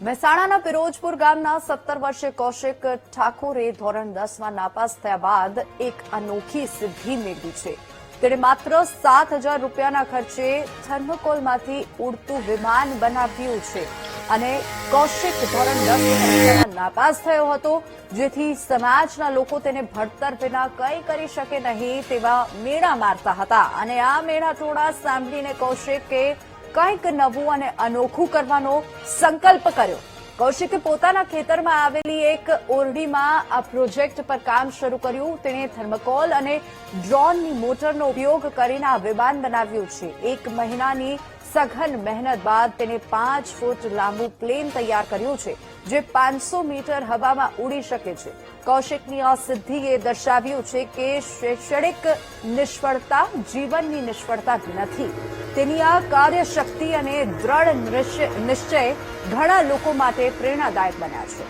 મહેસાણાના પિરોજપુર ગામના 17 વર્ષીય કૌશિક ઠાકોરે ધોરણ 10માં નાપાસ થયા બાદ એક અનોખી સિદ્ધિ મેળવી છે. તેણે માત્ર 7,000 રૂપિયાના ખર્ચે થર્મોકોલમાંથી ઉડતું વિમાન બનાવ્યું છે અને કૌશિક ધોરણ 10માં નાપાસ થયો હતો, જેથી સમાજના લોકો તેને ભણતર વિના કંઈ કરી શકે નહીં તેવા મેળા મારતા હતા. અને આ મેળા ટોળા સાંભળીને કૌશિકે કંઈક નવું અને અનોખું કરવાનો સંકલ્પ કર્યો. કૌશિકે પોતાના ખેતરમાં આવેલી એક ઓરડીમાં આ પ્રોજેક્ટ પર કામ શરૂ કર્યું. તેણે થર્મોકોલ અને ડ્રોનની મોટરનો ઉપયોગ કરીને આ વિમાન બનાવ્યું છે. 1 મહિનાની સઘન મહેનત બાદ તેણે 5 ફૂટ લાંબુ પ્લેન તૈયાર કર્યું છે, જે 500 મીટર હવામાં ઉડી શકે છે. કૌશિકની આ સિદ્ધિએ દર્શાવ્યું છે કે શૈક્ષણિક નિષ્ફળતા જીવનની નિષ્ફળતા નથી. તેની આ કાર્યશક્તિ અને દ્રઢ નિશ્ચય ઘણા લોકો માટે પ્રેરણાદાયક બન્યા છે.